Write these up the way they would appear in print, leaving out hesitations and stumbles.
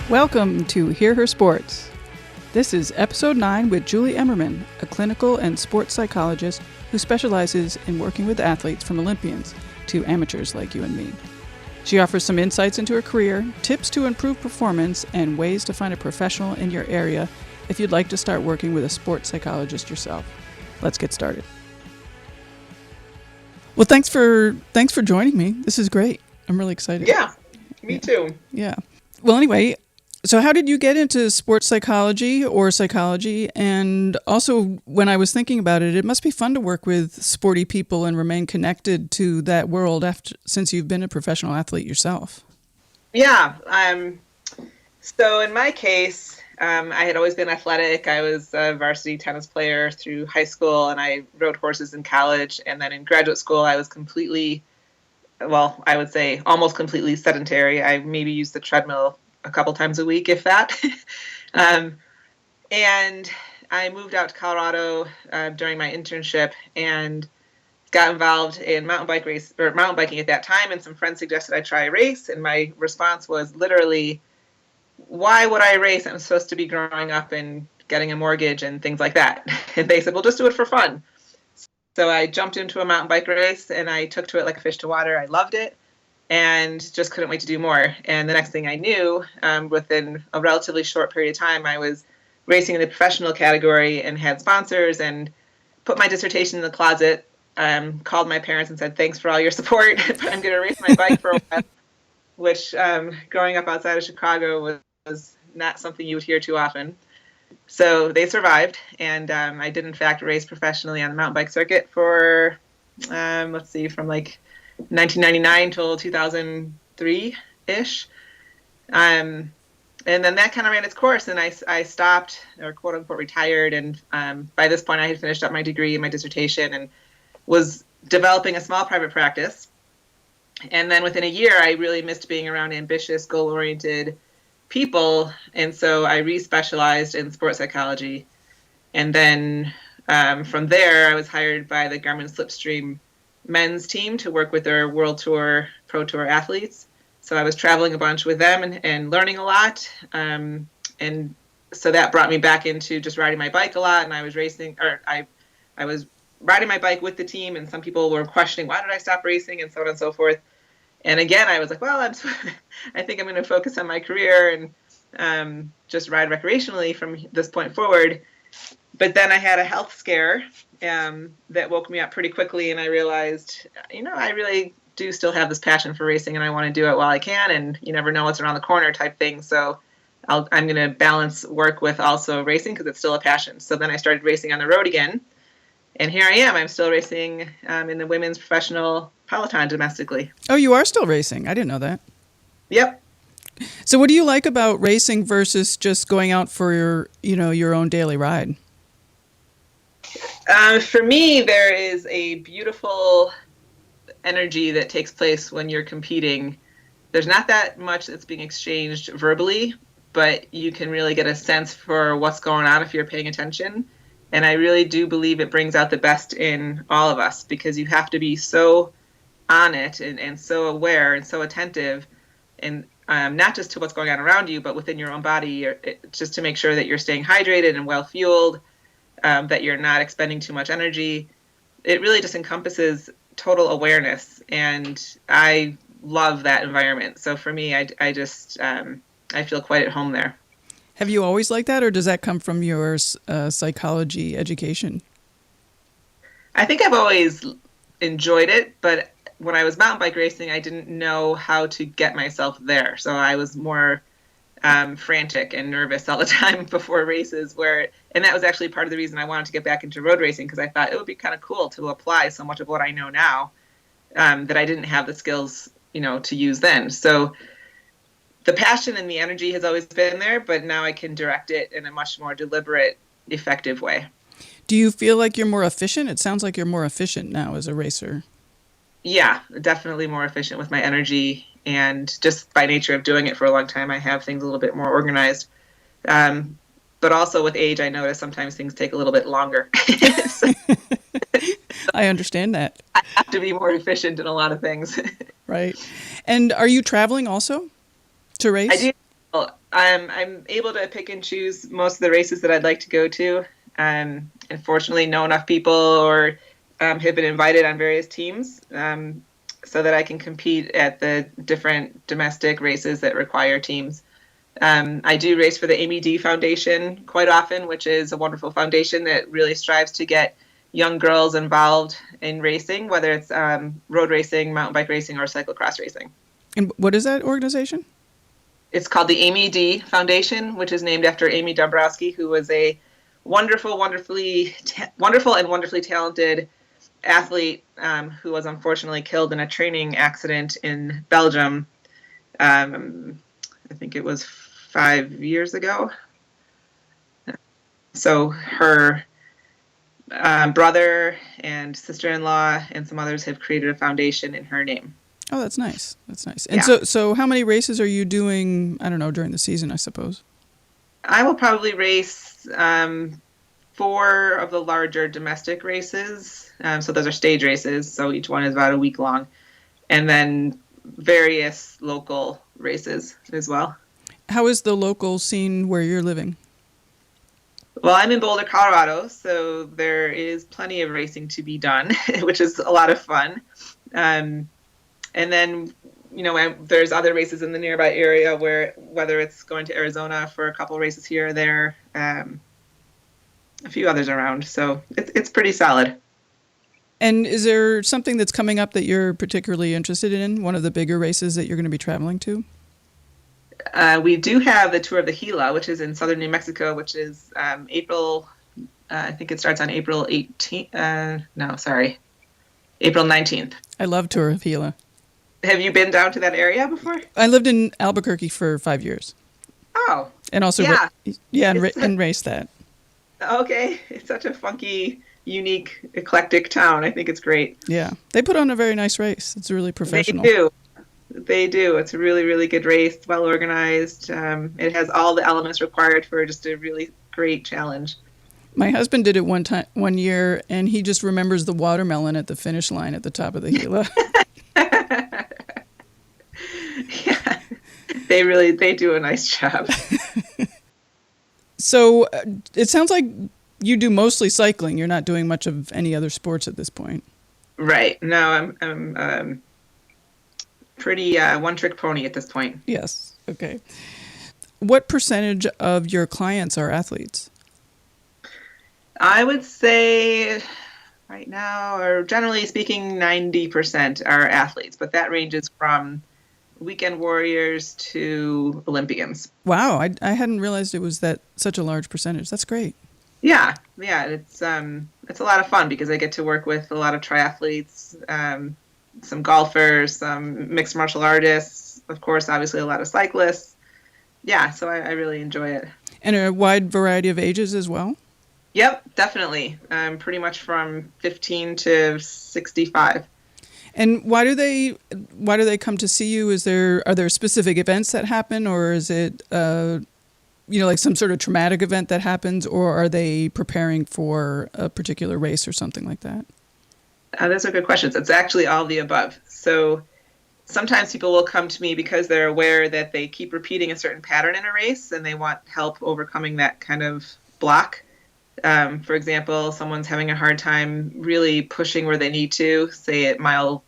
Welcome to Hear Her Sports. This is episode 9 with Julie Emmerman, a clinical and sports psychologist who specializes in working with athletes from Olympians to amateurs like you and me. She offers some insights into her career, tips to improve performance, and ways to find a professional in your area if you'd like to start working with a sports psychologist yourself. Let's get started. Well, thanks for joining me. This is great. I'm really excited. Yeah, me too. Yeah. Well, anyway, so how did you get into sports psychology or psychology? And also, when I was thinking about it, it must be fun to work with sporty people and remain connected to that world since you've been a professional athlete yourself. Yeah. So in my case, I had always been athletic. I was a varsity tennis player through high school, and I rode horses in college. And then in graduate school, I was I would say almost completely sedentary. I maybe used the treadmill a couple times a week, if that. And I moved out to Colorado during my internship and got involved in mountain biking at that time. And some friends suggested I try a race. And my response was literally, why would I race? I'm supposed to be growing up and getting a mortgage and things like that. And they said, well, just do it for fun. So I jumped into a mountain bike race and I took to it like a fish to water. I loved it and just couldn't wait to do more. And the next thing I knew, within a relatively short period of time, I was racing in the professional category and had sponsors and put my dissertation in the closet, called my parents and said, thanks for all your support, but I'm going to race my bike for a while, which growing up outside of Chicago was not something you would hear too often. So they survived, and I did, in fact, race professionally on the mountain bike circuit for, from like 1999 till 2003-ish. And then that kind of ran its course, and I stopped, or quote-unquote retired, and by this point I had finished up my degree and my dissertation and was developing a small private practice. And then within a year, I really missed being around ambitious, goal-oriented people, and so I re-specialized in sports psychology. And then from there, I was hired by the Garmin Slipstream men's team to work with their World Tour, Pro Tour athletes. So I was traveling a bunch with them and learning a lot. And so that brought me back into just riding my bike a lot. And I was I was riding my bike with the team, and some people were questioning, why did I stop racing, and so on and so forth. And again, I was like, well, I think I'm going to focus on my career and just ride recreationally from this point forward. But then I had a health scare that woke me up pretty quickly, and I realized, I really do still have this passion for racing, and I want to do it while I can, and you never know what's around the corner type thing. So I'm going to balance work with also racing because it's still a passion. So then I started racing on the road again, and here I am. I'm still racing in the women's professional Peloton domestically. Oh, you are still racing? I didn't know that. Yep. So what do you like about racing versus just going out for your own daily ride? For me, there is a beautiful energy that takes place when you're competing. There's not that much that's being exchanged verbally, but you can really get a sense for what's going on if you're paying attention. And I really do believe it brings out the best in all of us, because you have to be so on it and so aware and so attentive, and not just to what's going on around you, but within your own body, just to make sure that you're staying hydrated and well fueled, that you're not expending too much energy. It really just encompasses total awareness, and I love that environment. So for me, I feel quite at home there. Have you always liked that, or does that come from your psychology education? I think I've always enjoyed it, but when I was mountain bike racing, I didn't know how to get myself there. So I was more frantic and nervous all the time before races, and that was actually part of the reason I wanted to get back into road racing, because I thought it would be kind of cool to apply so much of what I know now that I didn't have the skills, to use then. So the passion and the energy has always been there, but now I can direct it in a much more deliberate, effective way. Do you feel like you're more efficient? It sounds like you're more efficient now as a racer. Yeah, definitely more efficient with my energy, and just by nature of doing it for a long time, I have things a little bit more organized. But also with age, I notice sometimes things take a little bit longer. I understand that. I have to be more efficient in a lot of things. Right. And are you traveling also to race? I do. Well, I'm able to pick and choose most of the races that I'd like to go to. Unfortunately, know enough people or have been invited on various teams so that I can compete at the different domestic races that require teams. I do race for the Amy D Foundation quite often, which is a wonderful foundation that really strives to get young girls involved in racing, whether it's road racing, mountain bike racing, or cyclocross racing. And what is that organization? It's called the Amy D Foundation, which is named after Amy Dombrowski, who was a wonderful, wonderful and wonderfully talented athlete who was unfortunately killed in a training accident in Belgium. I think it was 5 years ago. So her brother and sister-in-law and some others have created a foundation in her name. Oh, that's nice. That's nice. And Yeah. so how many races are you doing, I don't know, during the season, I suppose? I will probably race 4 of the larger domestic races. So those are stage races. So each one is about a week long. And then various local races as well. How is the local scene where you're living? Well, I'm in Boulder, Colorado, so there is plenty of racing to be done, which is a lot of fun. And then, there's other races in the nearby area where, whether it's going to Arizona for a couple races here or there, a few others around. So it's pretty solid. And is there something that's coming up that you're particularly interested in? One of the bigger races that you're going to be traveling to? We do have the Tour of the Gila, which is in southern New Mexico, which is April. I think it starts on April 18th. April 19th. I love Tour of Gila. Have you been down to that area before? I lived in Albuquerque for 5 years. Oh, And also, yeah. and raced that. Okay. It's such a funky, unique, eclectic town. I think it's great. Yeah. They put on a very nice race. It's really professional. They do. It's a really, really good race, well organized. It has all the elements required for just a really great challenge. My husband did it one year, and he just remembers the watermelon at the finish line at the top of the Gila. Yeah, they do a nice job. So it sounds like you do mostly cycling. You're not doing much of any other sports at this point. Right. No, I'm pretty one-trick pony at this point. Yes. Okay. What percentage of your clients are athletes? I would say right now, or generally speaking, 90% are athletes, but that ranges from weekend warriors to Olympians. Wow, I hadn't realized it was such a large percentage. That's great. Yeah, it's a lot of fun because I get to work with a lot of triathletes, some golfers, some mixed martial artists, of course, obviously a lot of cyclists. Yeah, so I really enjoy it. And a wide variety of ages as well? Yep, definitely. Pretty much from 15 to 65. And why do they come to see you? Are there specific events that happen, or is it like some sort of traumatic event that happens, or are they preparing for a particular race or something like that? Those are good questions. It's actually all the above. So sometimes people will come to me because they're aware that they keep repeating a certain pattern in a race and they want help overcoming that kind of block. For example, someone's having a hard time really pushing where they need to, say at mile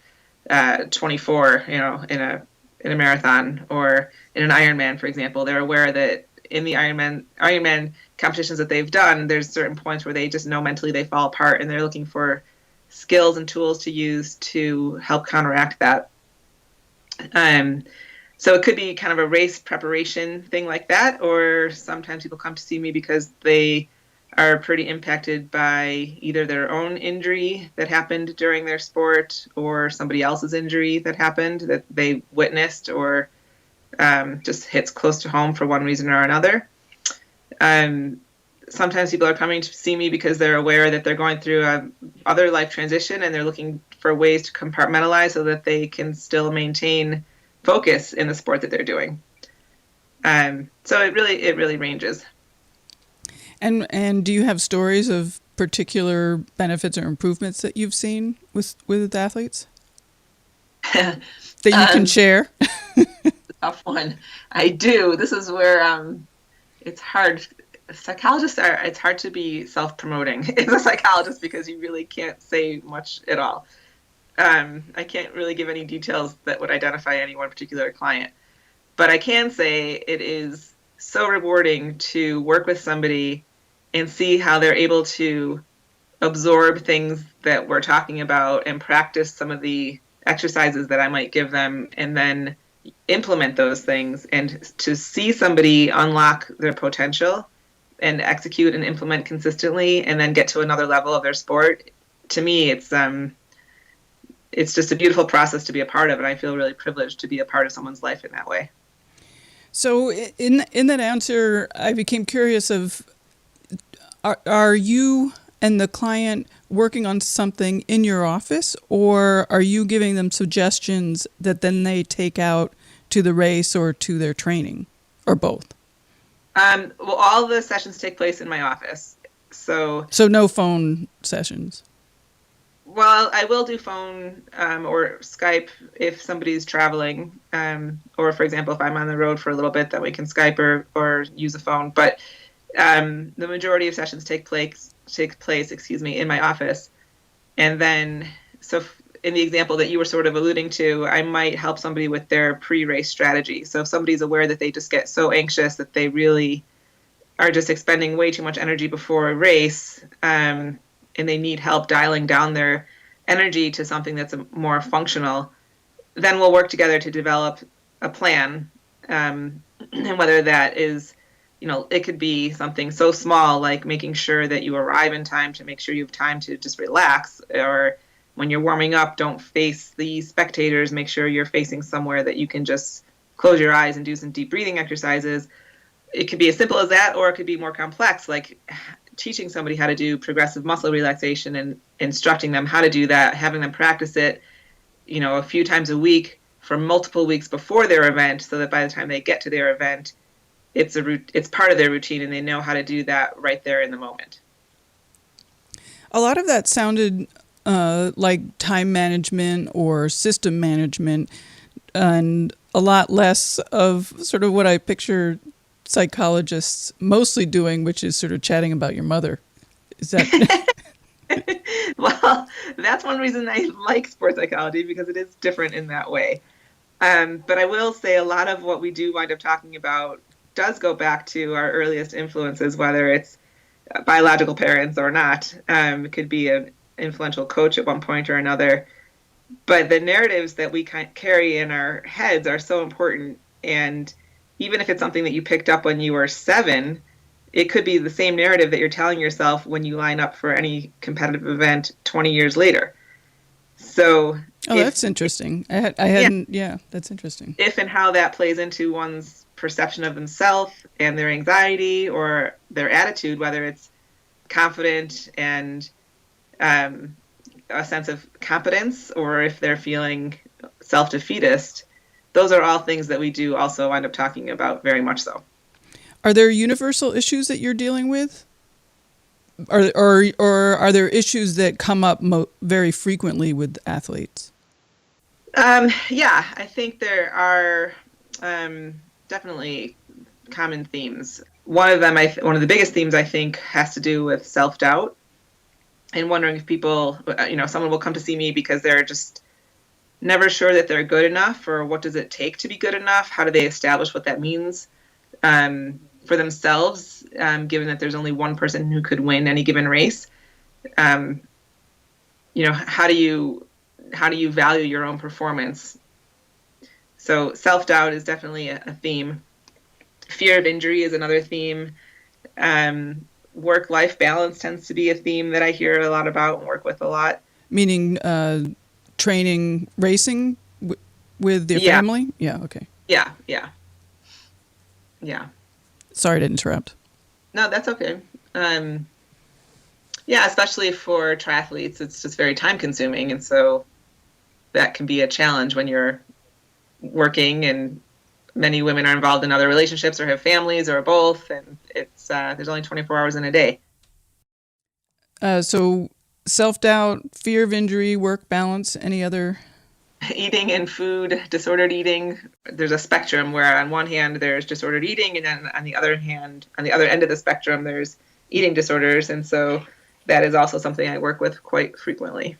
24, in a marathon or in an Ironman, for example. They're aware that in the Ironman competitions that they've done, there's certain points where they just know mentally they fall apart, and they're looking for skills and tools to use to help counteract that. So it could be kind of a race preparation thing like that, or sometimes people come to see me because they are pretty impacted by either their own injury that happened during their sport or somebody else's injury that happened that they witnessed or just hits close to home for one reason or another. Sometimes people are coming to see me because they're aware that they're going through a other life transition and they're looking for ways to compartmentalize so that they can still maintain focus in the sport that they're doing. So it really ranges. And do you have stories of particular benefits or improvements that you've seen with athletes that you can share? Tough one. I do. This is where it's hard. Psychologists are, it's hard to be self-promoting as a psychologist because you really can't say much at all. I can't really give any details that would identify any one particular client, but I can say it is so rewarding to work with somebody and see how they're able to absorb things that we're talking about and practice some of the exercises that I might give them and then implement those things, and to see somebody unlock their potential and execute and implement consistently and then get to another level of their sport. To me, it's just a beautiful process to be a part of, and I feel really privileged to be a part of someone's life in that way. So in that answer, I became curious of, are you and the client working on something in your office, or are you giving them suggestions that then they take out to the race or to their training, or both? Well, all the sessions take place in my office. So no phone sessions? Well, I will do phone or Skype if somebody's traveling, or for example, if I'm on the road for a little bit, then we can Skype or use a phone. But the majority of sessions take place, in my office. And then, so in the example that you were sort of alluding to, I might help somebody with their pre-race strategy. So if somebody's aware that they just get so anxious that they really are just expending way too much energy before a race, and they need help dialing down their energy to something that's more functional, then we'll work together to develop a plan. And whether that is, it could be something so small like making sure that you arrive in time to make sure you have time to just relax, or when you're warming up, don't face the spectators, make sure you're facing somewhere that you can just close your eyes and do some deep breathing exercises. It could be as simple as that, or it could be more complex, like teaching somebody how to do progressive muscle relaxation and instructing them how to do that, having them practice it, a few times a week for multiple weeks before their event, so that by the time they get to their event, it's part of their routine and they know how to do that right there in the moment. A lot of that sounded like time management or system management, and a lot less of sort of what I picture psychologists mostly doing, which is sort of chatting about your mother. Is that? Well, that's one reason I like sports psychology, because it is different in that way. But I will say a lot of what we do wind up talking about does go back to our earliest influences, whether it's biological parents or not. It could be an influential coach at one point or another. But the narratives that we carry in our heads are so important. And even if it's something that you picked up when you were 7, it could be the same narrative that you're telling yourself when you line up for any competitive event 20 years later. So, that's interesting. I hadn't. Yeah, that's interesting. If and how that plays into one's perception of themselves and their anxiety or their attitude, whether it's confident and a sense of competence, or if they're feeling self-defeatist, those are all things that we do also wind up talking about, very much so. Are there universal issues that you're dealing with? Or are there issues that come up very frequently with athletes? Yeah, I think there are definitely common themes. One of the biggest themes, I think, has to do with self-doubt and wondering if people, someone will come to see me because they're just never sure that they're good enough, or what does it take to be good enough? How do they establish what that means for themselves, given that there's only one person who could win any given race? How do you value your own performance? So self-doubt is definitely a theme. Fear of injury is another theme. Work-life balance tends to be a theme that I hear a lot about and work with a lot. Meaning training, racing with your family? Yeah, okay. Yeah. Sorry to interrupt. No, that's okay. Especially for triathletes, it's just very time consuming. And so that can be a challenge when you're working, and many women are involved in other relationships or have families or both. And it's there's only 24 hours in a day. So self-doubt, fear of injury, work balance, any other? eating and food, disordered eating, there's a spectrum where on one hand there's disordered eating, and then on the other hand, on the other end of the spectrum, there's eating disorders. And so that is also something I work with quite frequently.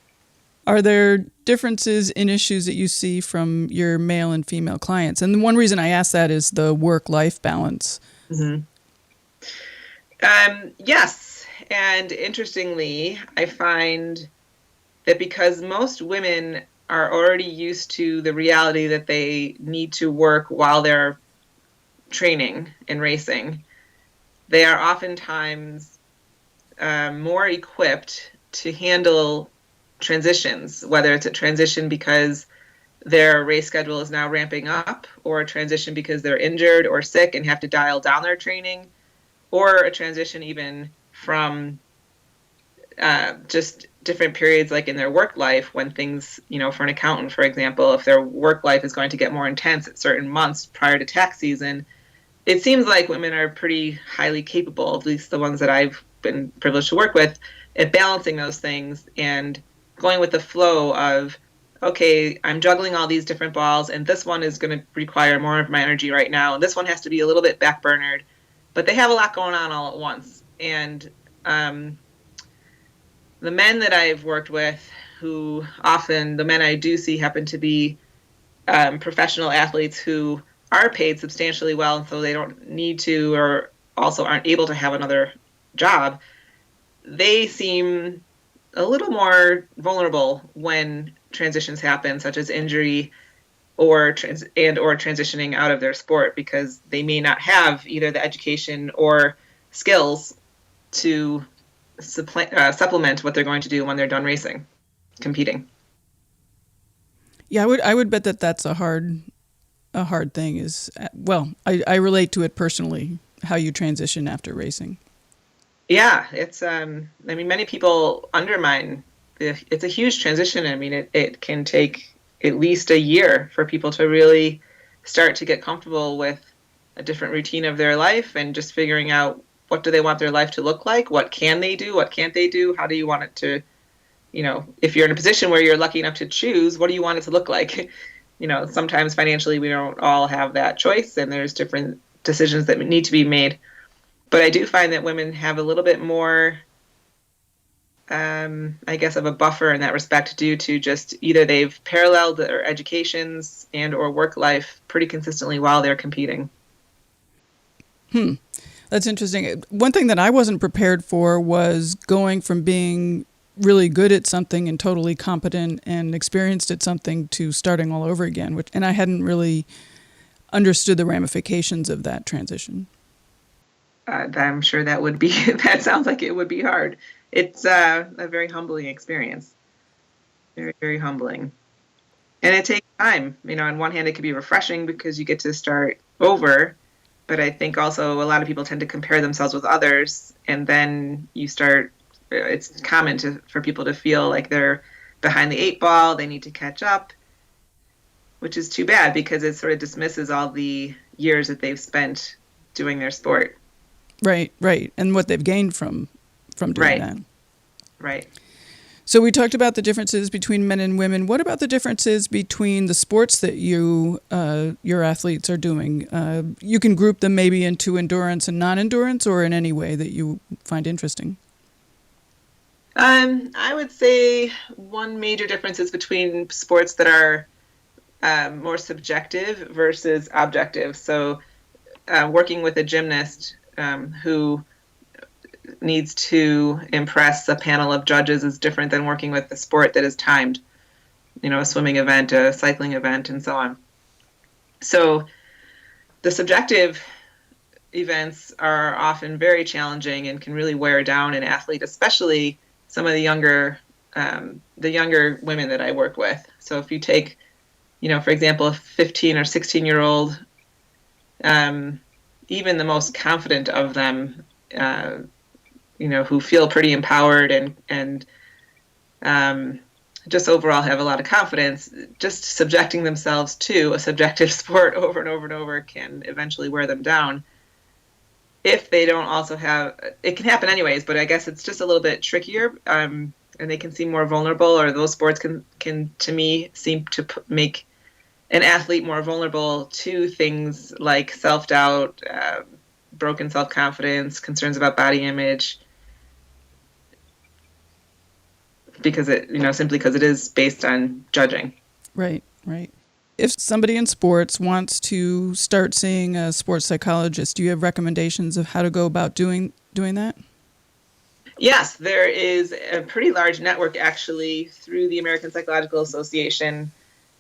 Are there differences in issues that you see from your male and female clients? And one reason I ask that is the work-life balance. Mm-hmm. Yes. And interestingly, I find that because most women are already used to the reality that they need to work while they're training and racing, they are oftentimes more equipped to handle transitions, whether it's a transition because their race schedule is now ramping up, or a transition because they're injured or sick and have to dial down their training, or a transition even from just different periods like in their work life when things, for an accountant, for example, if their work life is going to get more intense at certain months prior to tax season, it seems like women are pretty highly capable, at least the ones that I've been privileged to work with, at balancing those things and going with the flow of, okay, I'm juggling all these different balls, and this one is going to require more of my energy right now, and this one has to be a little bit backburnered, but they have a lot going on all at once. And the men that I've worked with, who often the men I do see happen to be professional athletes who are paid substantially well, and so they don't need to or also aren't able to have another job, they seem a little more vulnerable when transitions happen, such as injury or transitioning out of their sport, because they may not have either the education or skills to supplement what they're going to do when they're done racing, competing. Yeah, I would bet that that's a hard thing. Is well, I relate to it personally. How you transition after racing. Yeah, it's many people undermine it's a huge transition. I mean, it can take at least a year for people to really start to get comfortable with a different routine of their life and just figuring out what do they want their life to look like, what can they do, what can't they do, how do you want it to, if you're in a position where you're lucky enough to choose, what do you want it to look like? Sometimes financially we don't all have that choice, and there's different decisions that need to be made. But I do find that women have a little bit more, I guess, of a buffer in that respect, due to just either they've paralleled their educations and or work life pretty consistently while they're competing. That's interesting. One thing that I wasn't prepared for was going from being really good at something and totally competent and experienced at something to starting all over again, and I hadn't really understood the ramifications of that transition. I'm sure that would be, that sounds like it would be hard. It's a very humbling experience. Very, very humbling. And it takes time. On one hand, it can be refreshing because you get to start over. But I think also a lot of people tend to compare themselves with others. And then it's common for people to feel like they're behind the eight ball. They need to catch up, which is too bad because it sort of dismisses all the years that they've spent doing their sport. Right. And what they've gained from doing that. Right. So we talked about the differences between men and women. What about the differences between the sports that your athletes are doing? You can group them maybe into endurance and non-endurance, or in any way that you find interesting. I would say one major difference is between sports that are more subjective versus objective. So working with a gymnast who needs to impress a panel of judges is different than working with a sport that is timed, a swimming event, a cycling event, and so on. So the subjective events are often very challenging and can really wear down an athlete, especially some of the younger women that I work with. So if you take, for example, a 15 or 16-year-old, even the most confident of them, who feel pretty empowered and just overall have a lot of confidence, just subjecting themselves to a subjective sport over and over and over can eventually wear them down. If they don't also have, it can happen anyways, but I guess it's just a little bit trickier. and they can seem more vulnerable, or those sports can to me seem to make an athlete more vulnerable to things like self-doubt, broken self-confidence, concerns about body image, because simply because it is based on judging. Right, right. If somebody in sports wants to start seeing a sports psychologist, do you have recommendations of how to go about doing that? Yes, there is a pretty large network actually through the American Psychological Association.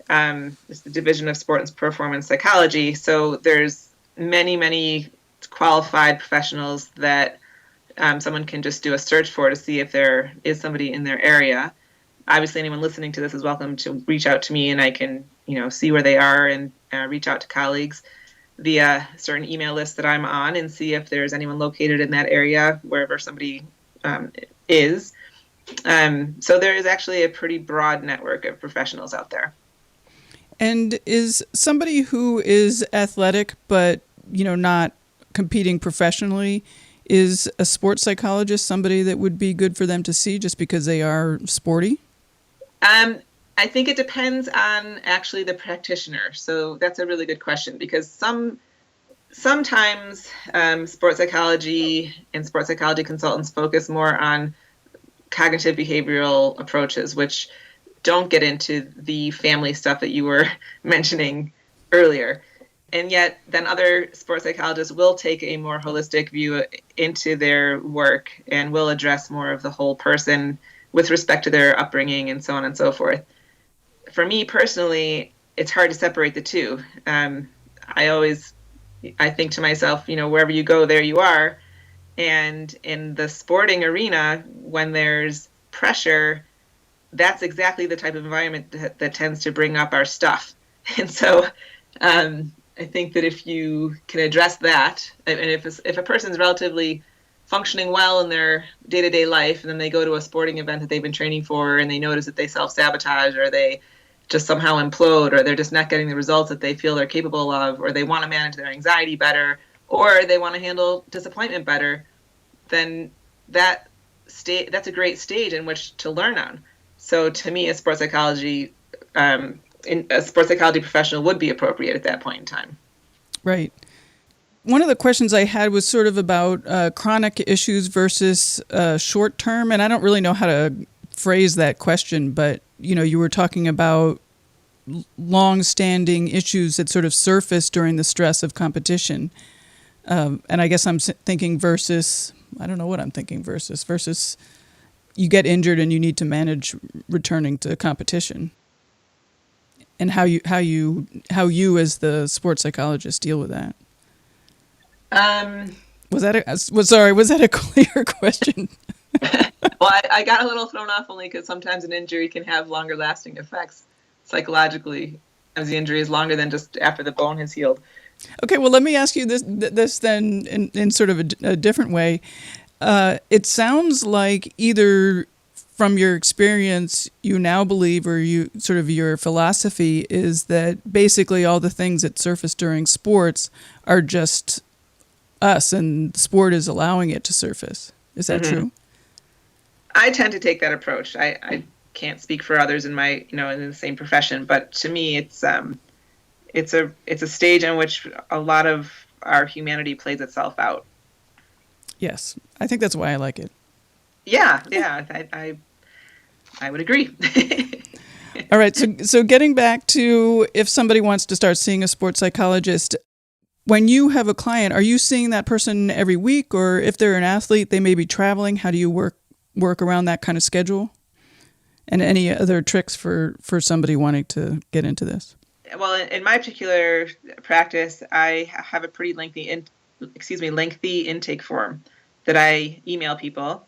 It's the Division of Sport and Performance Psychology. So there's many qualified professionals that someone can just do a search for to see if there is somebody in their area. Obviously, anyone listening to this is welcome to reach out to me, and I can, see where they are and reach out to colleagues via certain email lists that I'm on and see if there's anyone located in that area, wherever somebody is. So there is actually a pretty broad network of professionals out there. And is somebody who is athletic but, not competing professionally, is a sports psychologist somebody that would be good for them to see just because they are sporty? I think it depends on actually the practitioner. So that's a really good question, because sometimes sports psychology and sports psychology consultants focus more on cognitive behavioral approaches, which don't get into the family stuff that you were mentioning earlier. And yet then other sports psychologists will take a more holistic view into their work and will address more of the whole person with respect to their upbringing and so on and so forth. For me personally, it's hard to separate the two. I think to myself, wherever you go, there you are. And in the sporting arena, when there's pressure, that's exactly the type of environment that tends to bring up our stuff. And so I think that if you can address that, and if a person's relatively functioning well in their day-to-day life, and then they go to a sporting event that they've been training for, and they notice that they self-sabotage, or they just somehow implode, or they're just not getting the results that they feel they're capable of, or they want to manage their anxiety better, or they want to handle disappointment better, then that's a great stage in which to learn on. So to me, a sports psychology professional would be appropriate at that point in time. Right. One of the questions I had was sort of about chronic issues versus short term, and I don't really know how to phrase that question, but you were talking about long-standing issues that sort of surface during the stress of competition, and I guess I'm thinking versus, I don't know what I'm thinking versus you get injured and you need to manage returning to competition, and how you as the sports psychologist deal with that. Was that a clear question? Well, I got a little thrown off only because sometimes an injury can have longer lasting effects psychologically. Sometimes the injury is longer than just after the bone has healed. Okay, well, let me ask you this then in sort of a different way. It sounds like either from your experience you now believe, or you sort of your philosophy is that basically all the things that surface during sports are just us, and sport is allowing it to surface. Is that true? I tend to take that approach. I can't speak for others in my, in the same profession, but to me, it's a stage in which a lot of our humanity plays itself out. Yes, I think that's why I like it. Yeah, I would agree. All right, so getting back to if somebody wants to start seeing a sports psychologist, when you have a client, are you seeing that person every week, or if they're an athlete, they may be traveling? How do you work around that kind of schedule? And any other tricks for somebody wanting to get into this? Well, in my particular practice, I have a pretty lengthy intake form that I email people,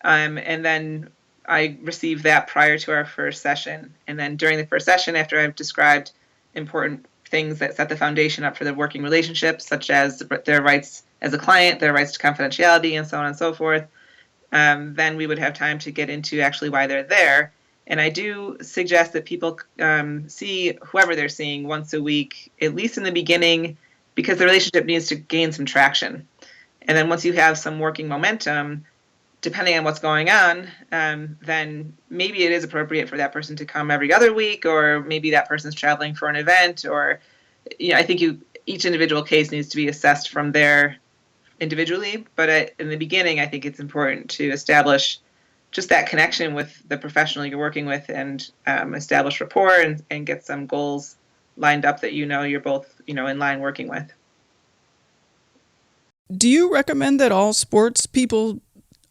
and then I receive that prior to our first session. And then during the first session, after I've described important things that set the foundation up for the working relationship, such as their rights as a client, their rights to confidentiality, and so on and so forth, then we would have time to get into actually why they're there. And I do suggest that people see whoever they're seeing once a week, at least in the beginning, because the relationship needs to gain some traction. And then once you have some working momentum, depending on what's going on, then maybe it is appropriate for that person to come every other week, or maybe that person's traveling for an event, or I think each individual case needs to be assessed from there individually. But in the beginning, I think it's important to establish just that connection with the professional you're working with, and establish rapport, and get some goals lined up that you're both in line working with. Do you recommend that all sports people,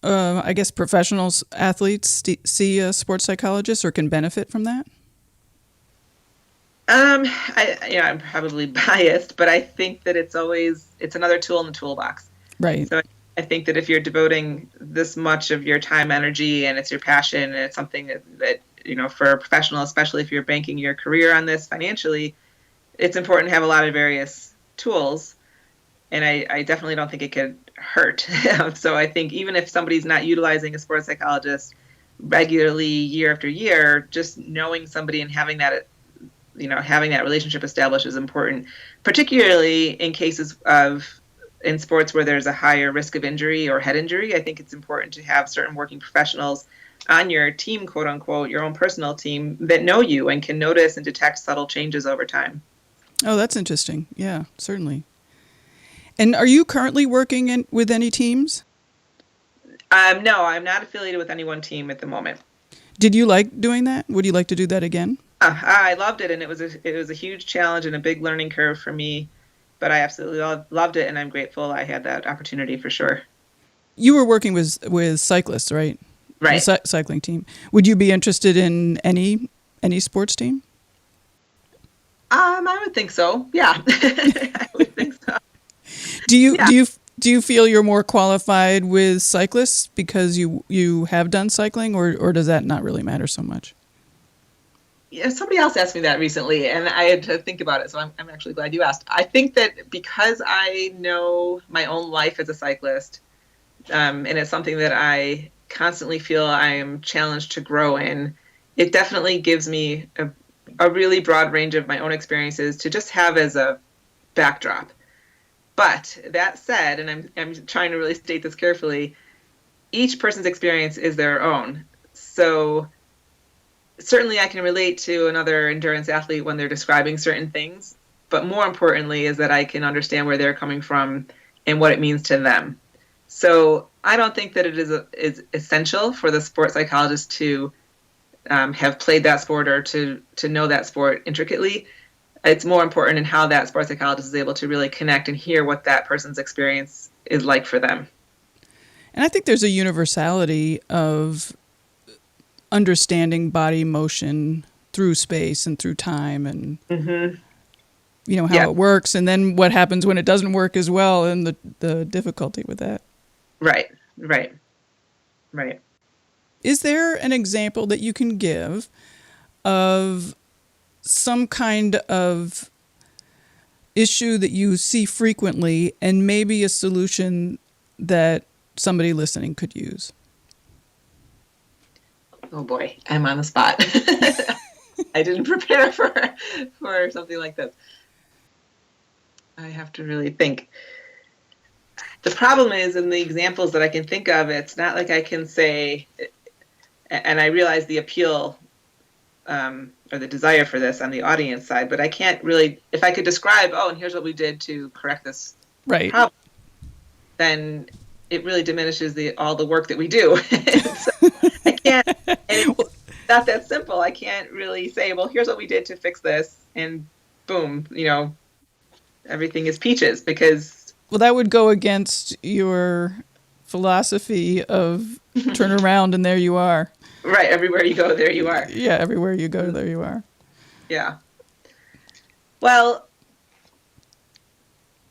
I guess professionals, athletes, see a sports psychologist or can benefit from that? I'm probably biased, but I think that it's another tool in the toolbox. Right. So I think that if you're devoting this much of your time, energy, and it's your passion, and it's something that for a professional, especially if you're banking your career on this financially, it's important to have a lot of various tools. And I definitely don't think it could hurt. So I think even if somebody's not utilizing a sports psychologist regularly year after year, just knowing somebody and having that relationship established is important, particularly in cases in sports where there's a higher risk of injury or head injury. I think it's important to have certain working professionals on your team, quote unquote, your own personal team, that know you and can notice and detect subtle changes over time. Oh, that's interesting. Yeah, certainly. And are you currently working with any teams? No, I'm not affiliated with any one team at the moment. Did you like doing that? Would you like to do that again? I loved it, and it was a huge challenge and a big learning curve for me, but I absolutely loved it, and I'm grateful I had that opportunity for sure. You were working with cyclists, right? Right. The cycling team. Would you be interested in any sports team? I would think so. Yeah, I would think so. Do you feel you're more qualified with cyclists because you have done cycling, or does that not really matter so much? Yeah, somebody else asked me that recently, and I had to think about it, so I'm actually glad you asked. I think that because I know my own life as a cyclist, and it's something that I constantly feel I am challenged to grow in, it definitely gives me a really broad range of my own experiences to just have as a backdrop. But that said, and I'm trying to really state this carefully, each person's experience is their own. So certainly I can relate to another endurance athlete when they're describing certain things, but more importantly is that I can understand where they're coming from and what it means to them. So I don't think that it is essential for the sports psychologist to have played that sport or to know that sport intricately. It's more important in how that sports psychologist is able to really connect and hear what that person's experience is like for them. And I think there's a universality of understanding body motion through space and through time, and how it works, and then what happens when it doesn't work as well, and the difficulty with that. Right. Is there an example that you can give of some kind of issue that you see frequently and maybe a solution that somebody listening could use? Oh boy, I'm on the spot. I didn't prepare for something like this. I have to really think. The problem is, in the examples that I can think of, it's not like I can say, and I realize the appeal or the desire for this on the audience side, but I can't really, if I could describe, and here's what we did to correct this problem, then it really diminishes all the work that we do. So I can't, and it's not that simple. I can't really say, well, here's what we did to fix this, and boom, everything is peaches, because... Well, that would go against your philosophy of turn around and there you are. Right, everywhere you go, there you are. Yeah, everywhere you go, there you are. Yeah. Well,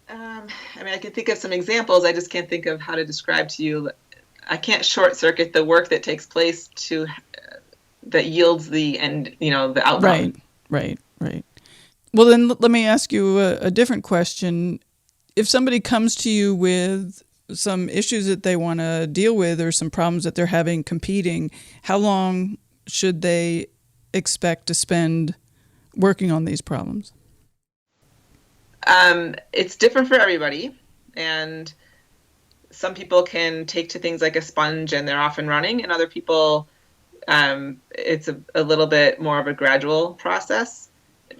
I can think of some examples. I just can't think of how to describe to you. I can't short circuit the work that takes place that yields the end, the outcome. Right. Well, then let me ask you a different question. If somebody comes to you with some issues that they want to deal with or some problems that they're having competing, how long should they expect to spend working on these problems? It's different for everybody. And some people can take to things like a sponge and they're off and running, and other people, it's a little bit more of a gradual process.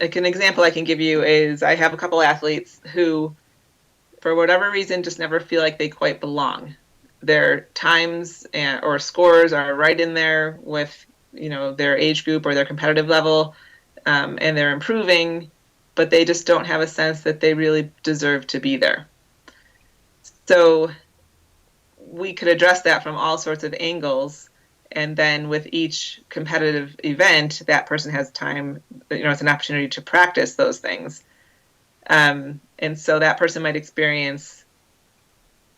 Like an example I can give you is I have a couple athletes who, for whatever reason, just never feel like they quite belong. Their times or scores are right in there with, their age group or their competitive level, and they're improving, but they just don't have a sense that they really deserve to be there. So we could address that from all sorts of angles. And then with each competitive event, that person has time, it's an opportunity to practice those things. And so that person might experience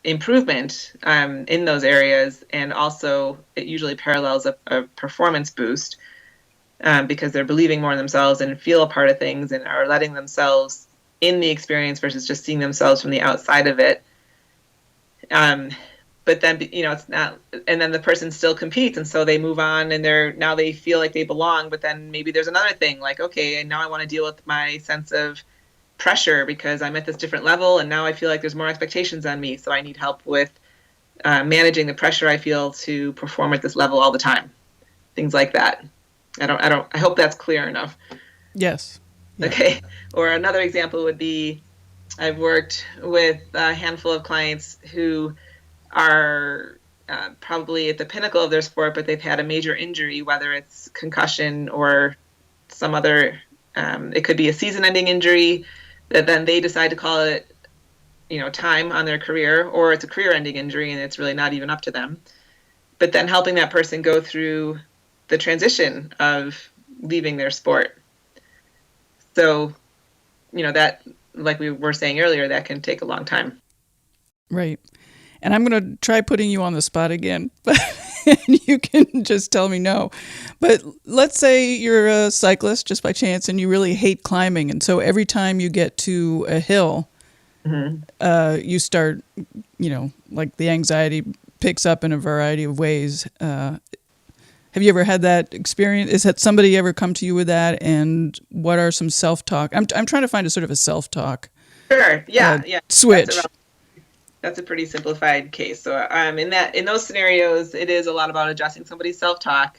improvement in those areas. And also it usually parallels a performance boost because they're believing more in themselves and feel a part of things and are letting themselves in the experience versus just seeing themselves from the outside of it. But then, it's not, and then the person still competes. And so they move on and now they feel like they belong. But then maybe there's another thing like, okay, and now I want to deal with my sense of pressure because I'm at this different level. And now I feel like there's more expectations on me. So I need help with managing the pressure I feel to perform at this level all the time. Things like that. I hope that's clear enough. Yes. Yeah. Okay. Or another example would be, I've worked with a handful of clients who are probably at the pinnacle of their sport, but they've had a major injury, whether it's concussion or some other, it could be a season-ending injury that then they decide to call it, time on their career, or it's a career-ending injury and it's really not even up to them. But then helping that person go through the transition of leaving their sport. So, that, like we were saying earlier, that can take a long time. Right. And I'm going to try putting you on the spot again, but you can just tell me no. But let's say you're a cyclist just by chance and you really hate climbing. And so every time you get to a hill, you start, like the anxiety picks up in a variety of ways. Have you ever had that experience? Is that somebody ever come to you with that? And what are some self-talk? I'm trying to find a sort of a self-talk. Sure. Yeah. Switch. That's a pretty simplified case. So in those scenarios, it is a lot about adjusting somebody's self-talk,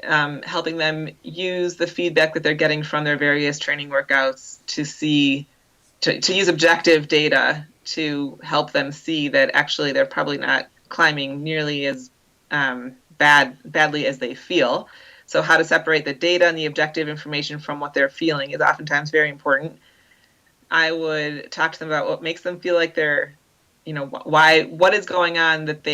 helping them use the feedback that they're getting from their various training workouts to use objective data to help them see that actually they're probably not climbing nearly as badly as they feel. So how to separate the data and the objective information from what they're feeling is oftentimes very important. I would talk to them about what makes them feel like they're, what is going on that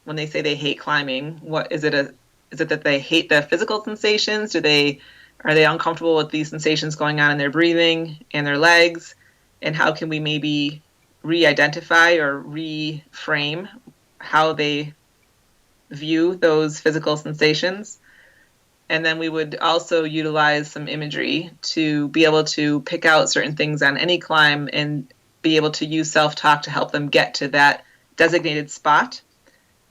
when they say they hate climbing, what is it that they hate the physical sensations? Are they uncomfortable with these sensations going on in their breathing and their legs? And how can we maybe re-identify or reframe how they view those physical sensations? And then we would also utilize some imagery to be able to pick out certain things on any climb and be able to use self-talk to help them get to that designated spot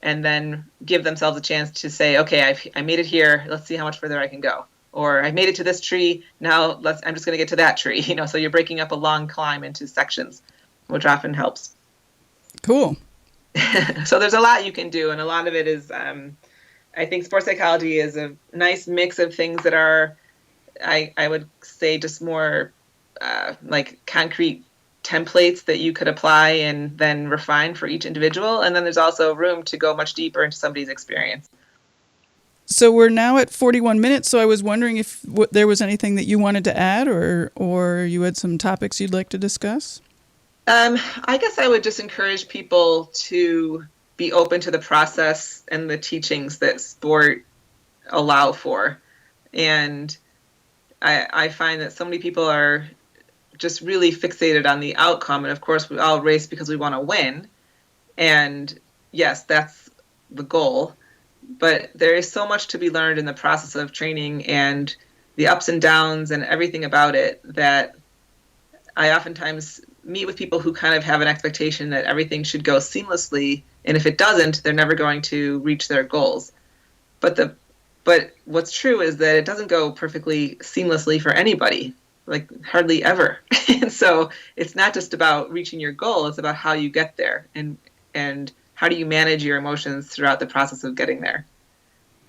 and then give themselves a chance to say, okay, I made it here. Let's see how much further I can go. Or I made it to this tree. Now I'm just going to get to that tree. So you're breaking up a long climb into sections, which often helps. Cool. So there's a lot you can do. And a lot of it is, I think sports psychology is a nice mix of things that are, I would say, just more like concrete templates that you could apply and then refine for each individual. And then there's also room to go much deeper into somebody's experience. So we're now at 41 minutes. So I was wondering if there was anything that you wanted to add or you had some topics you'd like to discuss? I guess I would just encourage people to be open to the process and the teachings that sport allow for. And I find that so many people are just really fixated on the outcome. And of course, we all race because we want to win. And yes, that's the goal. But there is so much to be learned in the process of training and the ups and downs and everything about it that I oftentimes meet with people who kind of have an expectation that everything should go seamlessly. And if it doesn't, they're never going to reach their goals. But what's true is that it doesn't go perfectly seamlessly for anybody, like hardly ever. And so it's not just about reaching your goal, it's about how you get there and how do you manage your emotions throughout the process of getting there?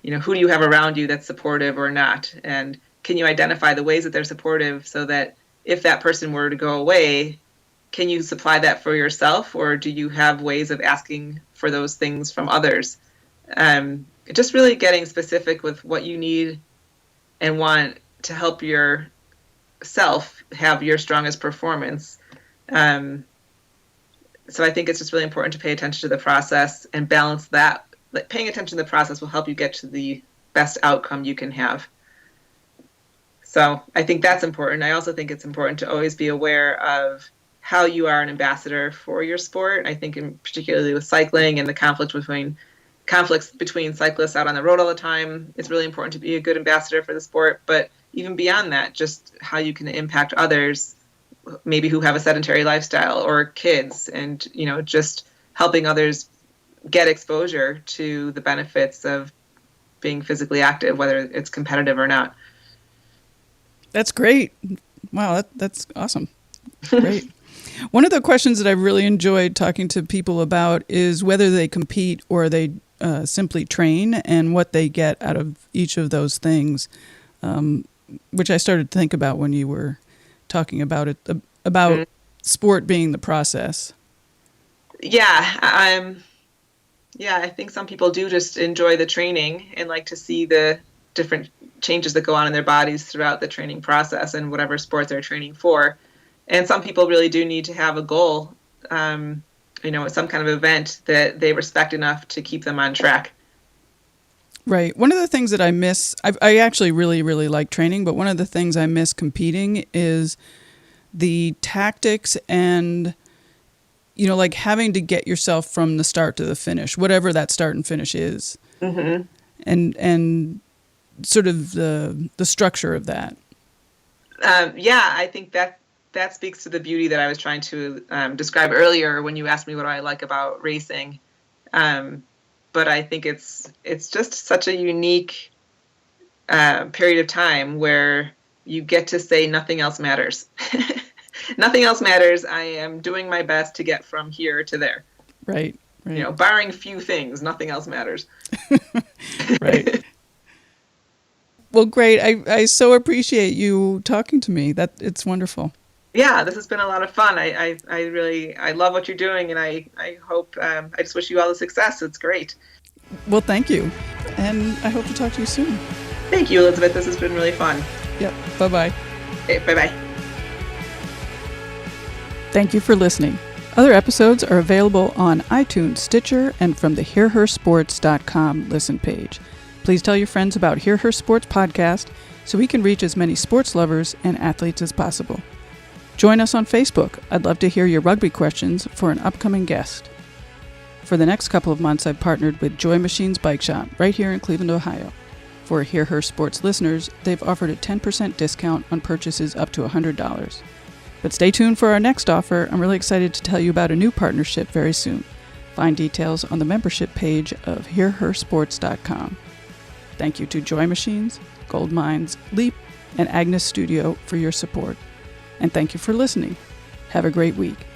Who do you have around you that's supportive or not? And can you identify the ways that they're supportive so that if that person were to go away, can you supply that for yourself, or do you have ways of asking for those things from others? Just really getting specific with what you need and want to help yourself have your strongest performance. So I think it's just really important to pay attention to the process and balance that. Like, paying attention to the process will help you get to the best outcome you can have. So I think that's important. I also think it's important to always be aware of how you are an ambassador for your sport. I think particularly with cycling and the conflicts between cyclists out on the road all the time, it's really important to be a good ambassador for the sport. But even beyond that, just how you can impact others, maybe who have a sedentary lifestyle or kids, and just helping others get exposure to the benefits of being physically active, whether it's competitive or not. That's great. Wow, that's awesome. Great. One of the questions that I really enjoyed talking to people about is whether they compete or they simply train, and what they get out of each of those things, which I started to think about when you were talking about it, about sport being the process. Yeah, I think some people do just enjoy the training and like to see the different changes that go on in their bodies throughout the training process and whatever sport they're training for. And some people really do need to have a goal, some kind of event that they respect enough to keep them on track. Right. One of the things that I miss, I actually really, really like training, but one of the things I miss competing is the tactics and, like having to get yourself from the start to the finish, whatever that start and finish is. Mm-hmm. And sort of the structure of that. I think that speaks to the beauty that I was trying to describe earlier when you asked me what I like about racing. But I think it's just such a unique period of time where you get to say nothing else matters. Nothing else matters. I am doing my best to get from here to there. Right. Barring few things, nothing else matters. Right. Well, great. I so appreciate you talking to me. It's wonderful. Yeah, this has been a lot of fun. I love what you're doing, and I hope, I just wish you all the success. It's great. Well, thank you. And I hope to talk to you soon. Thank you, Elizabeth. This has been really fun. Yep. Bye-bye. Okay, bye-bye. Thank you for listening. Other episodes are available on iTunes, Stitcher, and from the HearHerSports.com listen page. Please tell your friends about Hear Her Sports podcast so we can reach as many sports lovers and athletes as possible. Join us on Facebook. I'd love to hear your rugby questions for an upcoming guest. For the next couple of months, I've partnered with Joy Machines Bike Shop right here in Cleveland, Ohio. For Hear Her Sports listeners, they've offered a 10% discount on purchases up to $100. But stay tuned for our next offer. I'm really excited to tell you about a new partnership very soon. Find details on the membership page of HearHerSports.com. Thank you to Joy Machines, Gold Mines, Leap, and Agnes Studio for your support. And thank you for listening. Have a great week.